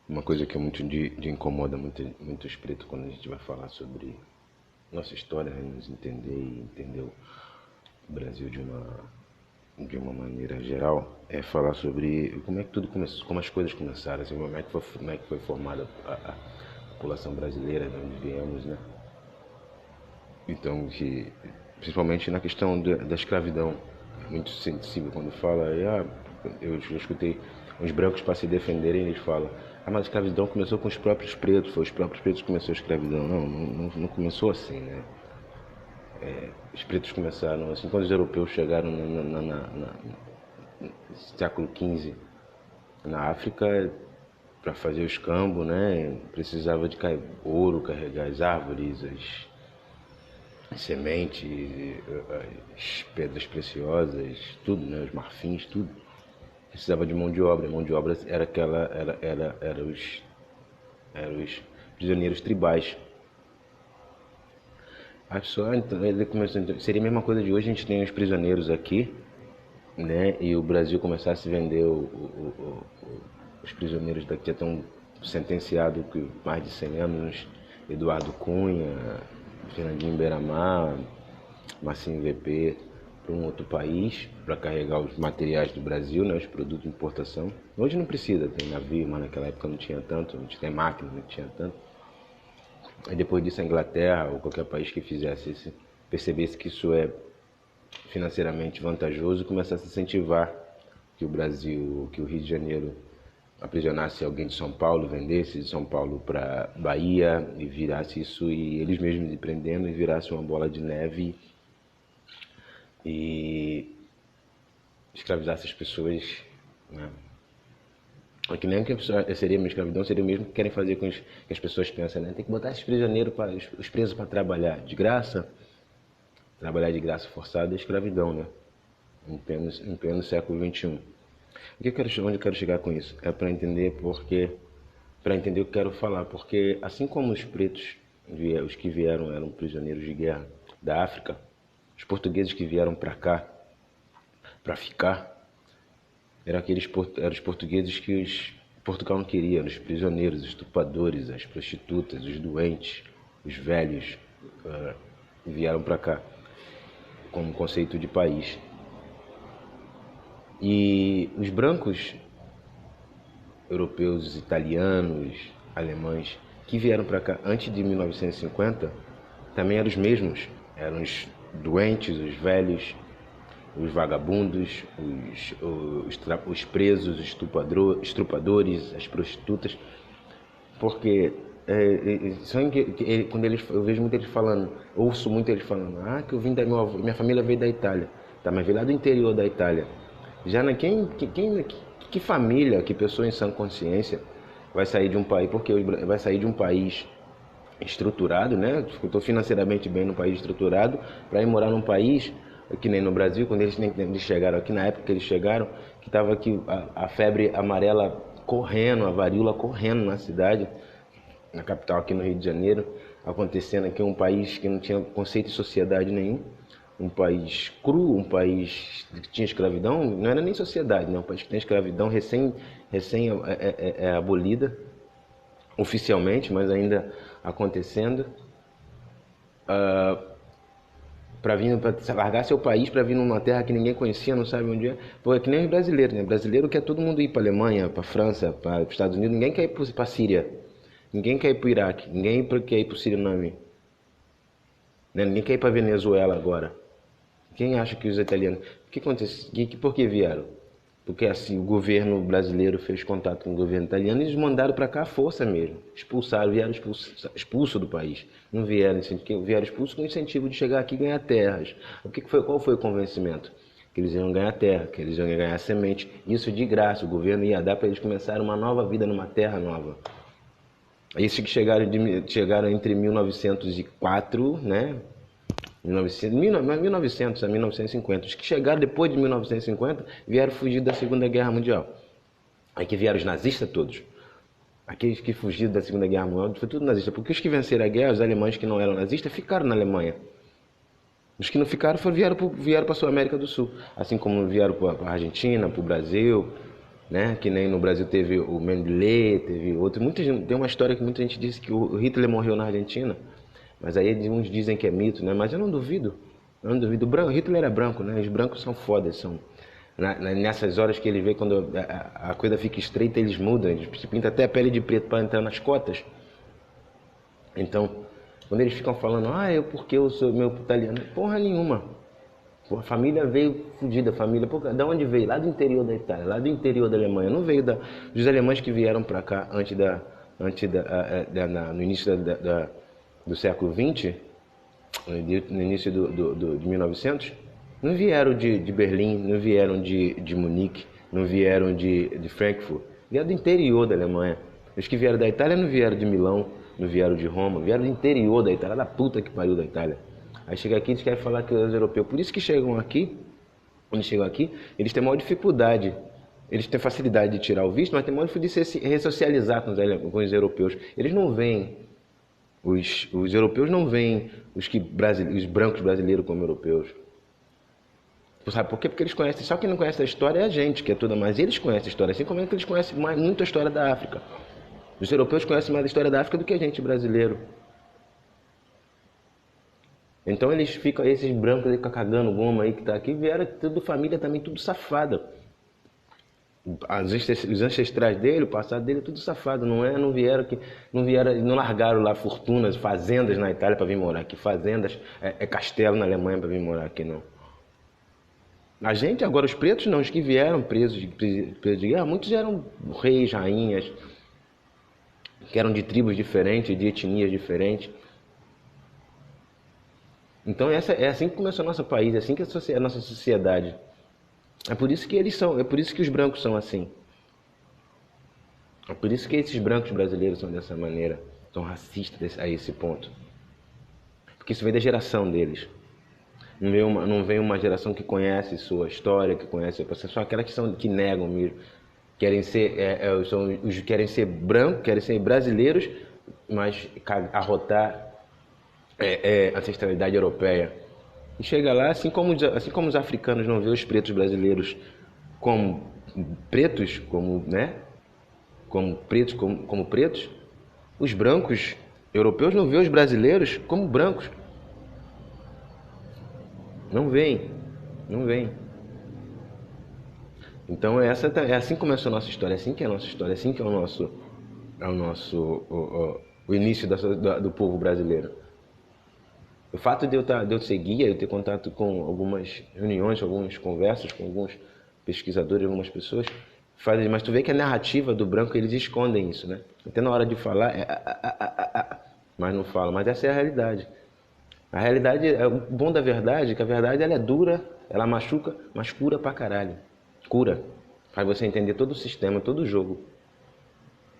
Uma coisa que é muito de incomoda muitos pretos quando a gente vai falar sobre nossa história, né, nos entender e entender o Brasil de uma maneira geral, é falar sobre como é que tudo começou, como as coisas começaram, assim, como é que foi formada a população brasileira, de onde viemos, né? Então, principalmente na questão da escravidão, é muito sensível quando fala, eu já escutei uns brancos para se defenderem, eles falam, mas a escravidão começou com os próprios pretos, foi os próprios pretos que começou a escravidão. Não começou assim, né? Os pretos começaram assim, quando os europeus chegaram no século XV na África para fazer o escambo, né? Precisava de ouro, carregar as árvores, as sementes, as pedras preciosas, tudo, né? Os marfins, tudo. Precisava de mão de obra. A mão de obra era os prisioneiros tribais. A pessoa, então, ele começou, seria a mesma coisa de hoje, a gente tem os prisioneiros aqui, né? E o Brasil começasse a vender os prisioneiros daqui, já estão sentenciados por mais de 100 anos, Eduardo Cunha, Fernandinho Beiramar, Marcinho VP, para um outro país, para carregar os materiais do Brasil, né, os produtos de importação. Hoje não precisa, tem navio, mas naquela época não tinha tanto, a gente tem máquina, não tinha tanto. Aí depois disso a Inglaterra ou qualquer país que fizesse isso, percebesse que isso é financeiramente vantajoso, começasse a incentivar que o Brasil, que o Rio de Janeiro aprisionasse alguém de São Paulo, vendesse de São Paulo para Bahia e virasse isso, e eles mesmos prendendo, e virasse uma bola de neve e escravizasse as pessoas, né? É que nem que seria uma escravidão, seria o mesmo que querem fazer com que as pessoas pensam, né? Tem que botar esses prisioneiros, os presos para trabalhar de graça. Trabalhar de graça forçada é escravidão, né? Em pleno século XXI. Onde eu quero chegar com isso? É para entender o que quero falar, porque assim como os pretos, os que vieram eram prisioneiros de guerra da África, os portugueses que vieram para cá para ficar, eram os portugueses que Portugal não queria, os prisioneiros, os estupradores, as prostitutas, os doentes, os velhos, vieram para cá como conceito de país. E os brancos, europeus, italianos, alemães, que vieram para cá antes de 1950, também eram os mesmos. Eram os doentes, os velhos, os vagabundos, os presos, os estupradores, as prostitutas. Porque quando eu vejo muito eles falando, ouço muito eles falando, que eu vim minha família veio da Itália. Tá, mas veio lá do interior da Itália. Já que família, que pessoa em sã consciência vai sair de um país, porque vai sair de um país estruturado, né? Estou financeiramente bem no país estruturado, para ir morar num país que nem no Brasil, quando eles chegaram aqui, na época que eles chegaram, que estava aqui a febre amarela correndo, a varíola correndo na cidade, na capital aqui no Rio de Janeiro, acontecendo aqui, um país que não tinha conceito de sociedade nenhum, um país cru, um país que tinha escravidão, não era nem sociedade, né? Um país que tem escravidão recém abolida, oficialmente, mas ainda acontecendo, para largar seu país para vir numa terra que ninguém conhecia, não sabe onde é. Pô, é que nem os brasileiros, né? Brasileiro quer todo mundo ir para Alemanha, para França, para os Estados Unidos, ninguém quer ir para a Síria, ninguém quer ir para o Iraque, ninguém quer ir para o Suriname, né? Ninguém quer ir para a Venezuela agora. Quem acha que os italianos... O que acontece? Por que vieram? Porque assim, o governo brasileiro fez contato com o governo italiano e eles mandaram para cá a força mesmo. Expulsaram, vieram expulso do país. Não vieram expulsos com o incentivo de chegar aqui e ganhar terras. Qual foi o convencimento? Que eles iam ganhar terra, que eles iam ganhar semente. Isso de graça, o governo ia dar para eles começarem uma nova vida numa terra nova. Esses que chegaram entre 1904, né? 1900 a 1950. Os que chegaram depois de 1950 vieram fugir da Segunda Guerra Mundial. Aí que vieram os nazistas todos. Aqueles que fugiram da Segunda Guerra Mundial foi tudo nazista. Porque os que venceram a guerra, os alemães que não eram nazistas, ficaram na Alemanha. Os que não ficaram vieram para a Sul América do Sul. Assim como vieram para a Argentina, para o Brasil. né? Que nem no Brasil teve o Mengele, teve outro. Tem uma história que muita gente disse que o Hitler morreu na Argentina, mas aí uns dizem que é mito, né? Mas eu não duvido. Eu não duvido. O Hitler era branco, né? Os brancos são fodas, são. Nessas horas que ele vê, quando a coisa fica estreita, eles mudam, eles se pintam até a pele de preto para entrar nas cotas. Então, quando eles ficam falando, porque eu sou meu italiano, porra nenhuma. A família veio fodida, família. Da onde veio? Lá do interior da Itália, lá do interior da Alemanha. Não veio dos alemães que vieram para cá no início do século XX, no início de 1900. Não vieram de Berlim, não vieram de Munique, não vieram de Frankfurt. Vieram do interior da Alemanha. Os que vieram da Itália não vieram de Milão, não vieram de Roma, vieram do interior da Itália, da puta que pariu da Itália. Aí chega aqui e eles querem falar que os europeus. Por isso que chegam aqui, quando chegam aqui, eles têm maior dificuldade. Eles têm facilidade de tirar o visto, mas têm maior dificuldade de se ressocializar com os europeus. Eles não veem, os europeus não veem os brancos brasileiros como europeus. Sabe por quê? Porque eles conhecem. Só quem não conhece a história é a gente, que é toda mais. Eles conhecem a história, assim como é que eles conhecem muito a história da África. Os europeus conhecem mais a história da África do que a gente brasileiro. Então eles ficam, esses brancos aí cagando goma aí que tá aqui, vieram tudo família também, tudo safada. Os ancestrais dele, o passado dele, tudo safado. Não vieram, não largaram lá fortunas, fazendas na Itália para vir morar aqui, fazendas, castelo na Alemanha para vir morar aqui, não. A gente, agora os pretos não, os que vieram presos de guerra, muitos eram reis, rainhas, que eram de tribos diferentes, de etnias diferentes. Então é assim que começou o nosso país, é assim que é a nossa sociedade. É por isso que eles são, é por isso que os brancos são assim. É por isso que esses brancos brasileiros são dessa maneira, são racistas a esse ponto. Porque isso vem da geração deles. Não vem uma geração que conhece sua história, que conhece o processo, são aquelas que negam mesmo. Querem ser brancos, querem ser brasileiros, mas arrotar ancestralidade europeia. E chega lá, assim como os africanos não vê os pretos brasileiros como pretos, como pretos, os brancos europeus não vê os brasileiros como brancos. Não vem. Então é assim que começou a nossa história, é assim que é a nossa história, é assim que é o início do povo brasileiro. O fato de eu ser guia, eu ter contato com algumas reuniões, algumas conversas com alguns pesquisadores, algumas pessoas, mas tu vê que a narrativa do branco, eles escondem isso, né? Até na hora de falar, mas não falam. Mas essa é a realidade. A realidade, o bom da verdade é que a verdade ela é dura, ela machuca, mas cura pra caralho. Cura. Faz você entender todo o sistema, todo o jogo.